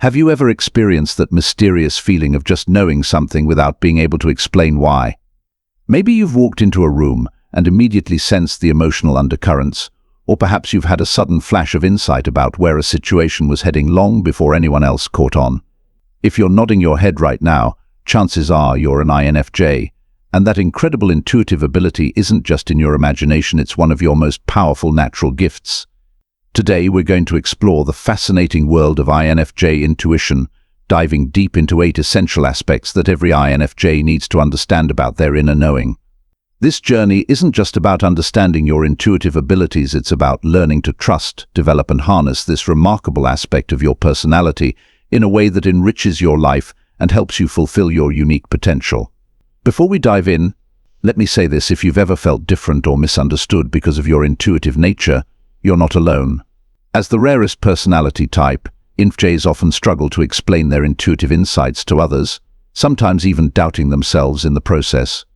Have you ever experienced that mysterious feeling of just knowing something without being able to explain why? Maybe you've walked into a room and immediately sensed the emotional undercurrents, or perhaps you've had a sudden flash of insight about where a situation was heading long before anyone else caught on. If you're nodding your head right now, chances are you're an INFJ, and that incredible intuitive ability isn't just in your imagination, it's one of your most powerful natural gifts. Today we're going to explore the fascinating world of INFJ intuition, diving deep into 8 essential aspects that every INFJ needs to understand about their inner knowing. This journey isn't just about understanding your intuitive abilities, it's about learning to trust, develop and harness this remarkable aspect of your personality in a way that enriches your life and helps you fulfill your unique potential. Before we dive in, let me say this: if you've ever felt different or misunderstood because of your intuitive nature, you're not alone. As the rarest personality type, INFJs often struggle to explain their intuitive insights to others, sometimes even doubting themselves in the process.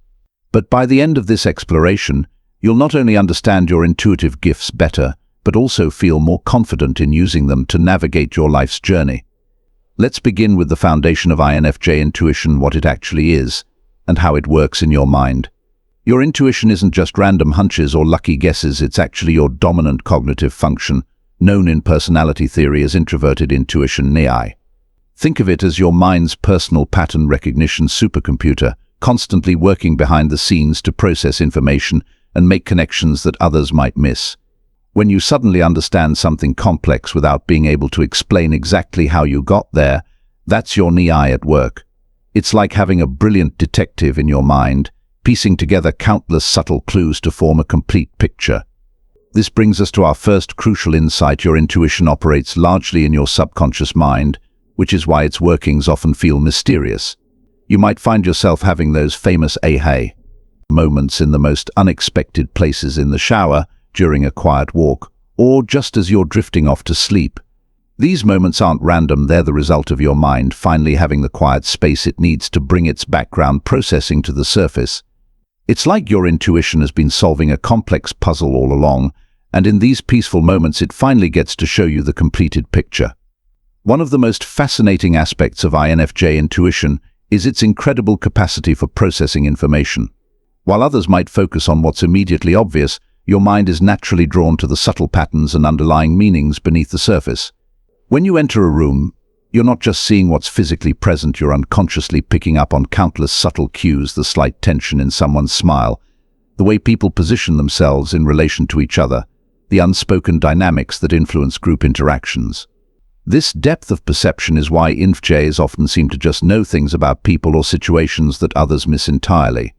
But by the end of this exploration, you'll not only understand your intuitive gifts better, but also feel more confident in using them to navigate your life's journey. Let's begin with the foundation of INFJ intuition, what it actually is, and how it works in your mind. Your intuition isn't just random hunches or lucky guesses, it's actually your dominant cognitive function, known in personality theory as Introverted Intuition (INFJ). Think of it as your mind's personal pattern recognition supercomputer, constantly working behind the scenes to process information and make connections that others might miss. When you suddenly understand something complex without being able to explain exactly how you got there, that's your INFJ at work. It's like having a brilliant detective in your mind, piecing together countless subtle clues to form a complete picture. This brings us to our first crucial insight: your intuition operates largely in your subconscious mind, which is why its workings often feel mysterious. You might find yourself having those famous aha moments in the most unexpected places: in the shower, during a quiet walk, or just as you're drifting off to sleep. These moments aren't random, they're the result of your mind finally having the quiet space it needs to bring its background processing to the surface. It's like your intuition has been solving a complex puzzle all along, and in these peaceful moments it finally gets to show you the completed picture. One of the most fascinating aspects of INFJ intuition is its incredible capacity for processing information. While others might focus on what's immediately obvious, your mind is naturally drawn to the subtle patterns and underlying meanings beneath the surface. When you enter a room, you're not just seeing what's physically present, you're unconsciously picking up on countless subtle cues: the slight tension in someone's smile, the way people position themselves in relation to each other, the unspoken dynamics that influence group interactions. This depth of perception is why INFJs often seem to just know things about people or situations that others miss entirely.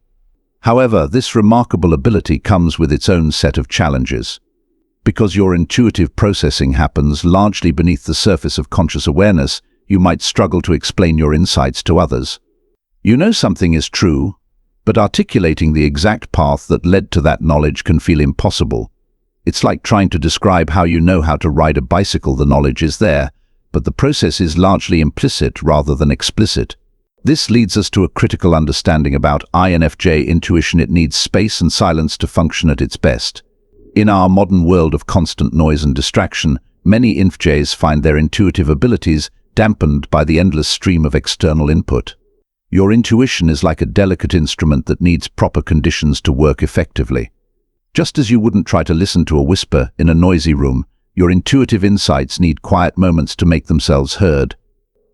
However, this remarkable ability comes with its own set of challenges. Because your intuitive processing happens largely beneath the surface of conscious awareness, you might struggle to explain your insights to others. You know something is true, but articulating the exact path that led to that knowledge can feel impossible. It's like trying to describe how you know how to ride a bicycle. The knowledge is there, but the process is largely implicit rather than explicit. This leads us to a critical understanding about INFJ intuition: it needs space and silence to function at its best. In our modern world of constant noise and distraction, many INFJs find their intuitive abilities dampened by the endless stream of external input. Your intuition is like a delicate instrument that needs proper conditions to work effectively. Just as you wouldn't try to listen to a whisper in a noisy room, your intuitive insights need quiet moments to make themselves heard.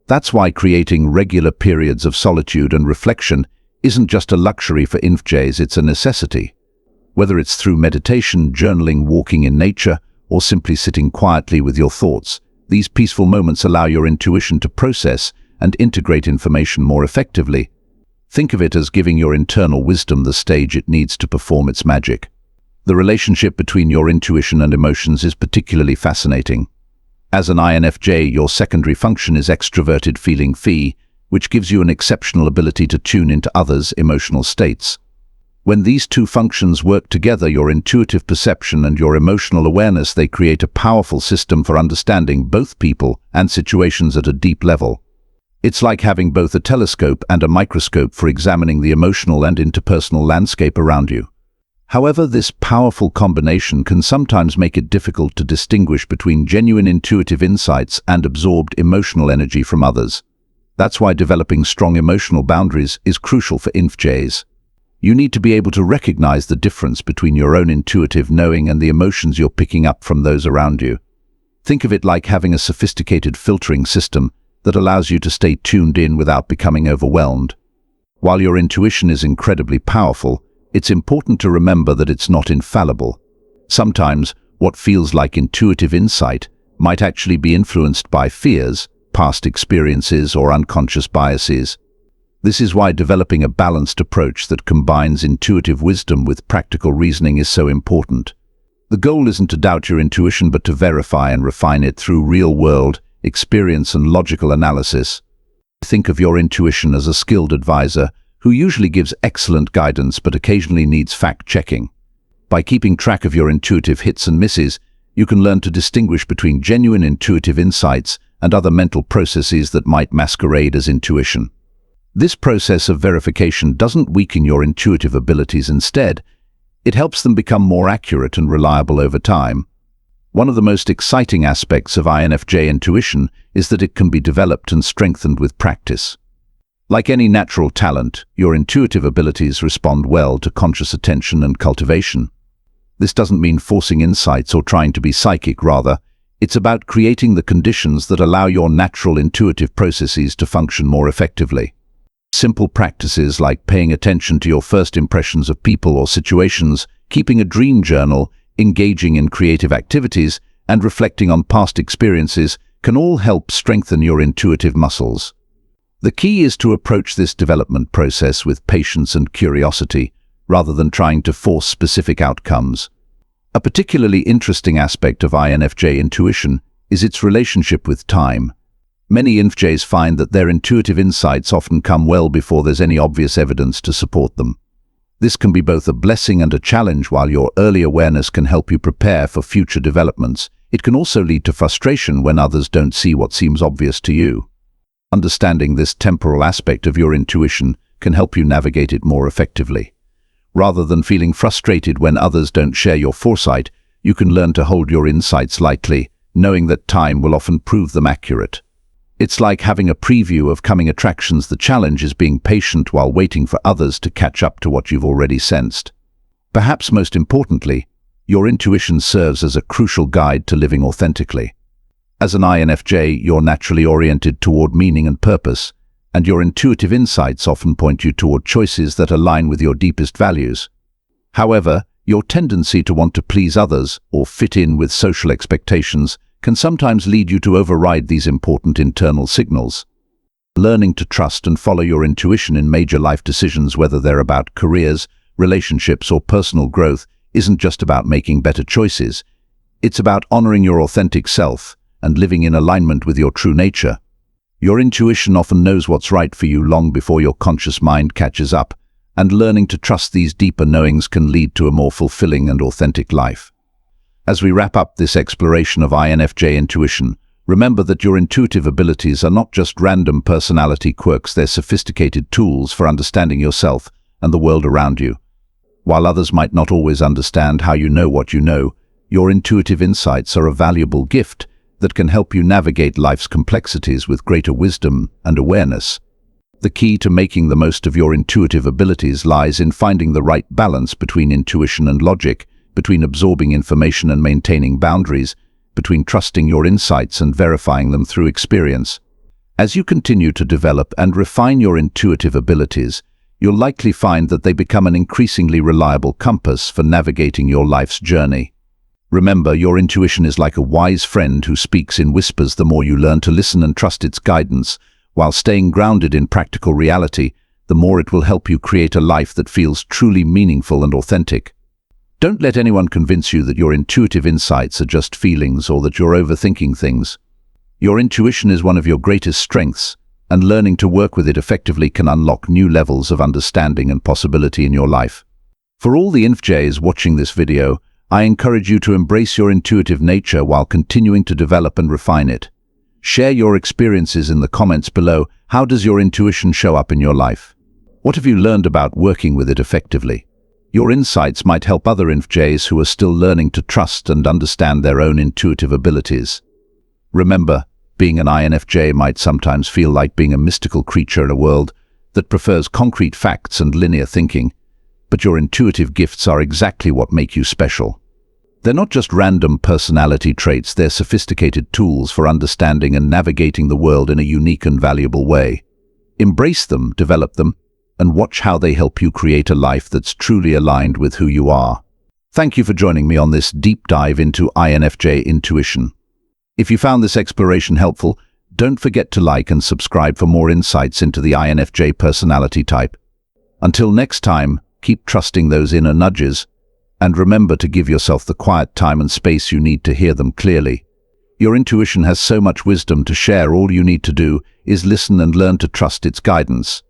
That's why creating regular periods of solitude and reflection isn't just a luxury for INFJs, it's a necessity. Whether it's through meditation, journaling, walking in nature, or simply sitting quietly with your thoughts, these peaceful moments allow your intuition to process and integrate information more effectively. Think of it as giving your internal wisdom the stage it needs to perform its magic. The relationship between your intuition and emotions is particularly fascinating. As an INFJ, your secondary function is extroverted feeling phi, which gives you an exceptional ability to tune into others' emotional states. When these two functions work together, your intuitive perception and your emotional awareness, they create a powerful system for understanding both people and situations at a deep level. It's like having both a telescope and a microscope for examining the emotional and interpersonal landscape around you. However, this powerful combination can sometimes make it difficult to distinguish between genuine intuitive insights and absorbed emotional energy from others. That's why developing strong emotional boundaries is crucial for INFJs. You need to be able to recognize the difference between your own intuitive knowing and the emotions you're picking up from those around you. Think of it like having a sophisticated filtering system that allows you to stay tuned in without becoming overwhelmed. While your intuition is incredibly powerful, it's important to remember that it's not infallible. Sometimes, what feels like intuitive insight might actually be influenced by fears, past experiences, or unconscious biases. This is why developing a balanced approach that combines intuitive wisdom with practical reasoning is so important. The goal isn't to doubt your intuition, but to verify and refine it through real-world experience and logical analysis. Think of your intuition as a skilled advisor who usually gives excellent guidance but occasionally needs fact-checking. By keeping track of your intuitive hits and misses, you can learn to distinguish between genuine intuitive insights and other mental processes that might masquerade as intuition. This process of verification doesn't weaken your intuitive abilities. Instead, it helps them become more accurate and reliable over time. One of the most exciting aspects of INFJ intuition is that it can be developed and strengthened with practice. Like any natural talent, your intuitive abilities respond well to conscious attention and cultivation. This doesn't mean forcing insights or trying to be psychic. Rather, it's about creating the conditions that allow your natural intuitive processes to function more effectively. Simple practices like paying attention to your first impressions of people or situations, keeping a dream journal, engaging in creative activities, and reflecting on past experiences can all help strengthen your intuitive muscles. The key is to approach this development process with patience and curiosity, rather than trying to force specific outcomes. A particularly interesting aspect of INFJ intuition is its relationship with time. Many INFJs find that their intuitive insights often come well before there's any obvious evidence to support them. This can be both a blessing and a challenge. While your early awareness can help you prepare for future developments, it can also lead to frustration when others don't see what seems obvious to you. Understanding this temporal aspect of your intuition can help you navigate it more effectively. Rather than feeling frustrated when others don't share your foresight, you can learn to hold your insights lightly, knowing that time will often prove them accurate. It's like having a preview of coming attractions. The challenge is being patient while waiting for others to catch up to what you've already sensed. Perhaps most importantly, your intuition serves as a crucial guide to living authentically. As an INFJ, you're naturally oriented toward meaning and purpose, and your intuitive insights often point you toward choices that align with your deepest values. However, your tendency to want to please others or fit in with social expectations can sometimes lead you to override these important internal signals. Learning to trust and follow your intuition in major life decisions, whether they're about careers, relationships, or personal growth, isn't just about making better choices. It's about honoring your authentic self and living in alignment with your true nature. Your intuition often knows what's right for you long before your conscious mind catches up, and learning to trust these deeper knowings can lead to a more fulfilling and authentic life. As we wrap up this exploration of INFJ intuition, remember that your intuitive abilities are not just random personality quirks. They're sophisticated tools for understanding yourself and the world around you. While others might not always understand how you know what you know, your intuitive insights are a valuable gift that can help you navigate life's complexities with greater wisdom and awareness. The key to making the most of your intuitive abilities lies in finding the right balance between intuition and logic, between absorbing information and maintaining boundaries, between trusting your insights and verifying them through experience. As you continue to develop and refine your intuitive abilities, you'll likely find that they become an increasingly reliable compass for navigating your life's journey. Remember, your intuition is like a wise friend who speaks in whispers. The more you learn to listen and trust its guidance, while staying grounded in practical reality, the more it will help you create a life that feels truly meaningful and authentic. Don't let anyone convince you that your intuitive insights are just feelings or that you're overthinking things. Your intuition is one of your greatest strengths, and learning to work with it effectively can unlock new levels of understanding and possibility in your life. For all the INFJs watching this video, I encourage you to embrace your intuitive nature while continuing to develop and refine it. Share your experiences in the comments below. How does your intuition show up in your life? What have you learned about working with it effectively? Your insights might help other INFJs who are still learning to trust and understand their own intuitive abilities. Remember, being an INFJ might sometimes feel like being a mystical creature in a world that prefers concrete facts and linear thinking, but your intuitive gifts are exactly what make you special. They're not just random personality traits, they're sophisticated tools for understanding and navigating the world in a unique and valuable way. Embrace them, develop them, and watch how they help you create a life that's truly aligned with who you are. Thank you for joining me on this deep dive into INFJ intuition. If you found this exploration helpful, don't forget to like and subscribe for more insights into the INFJ personality type. Until next time, keep trusting those inner nudges, and remember to give yourself the quiet time and space you need to hear them clearly. Your intuition has so much wisdom to share. All you need to do is listen and learn to trust its guidance.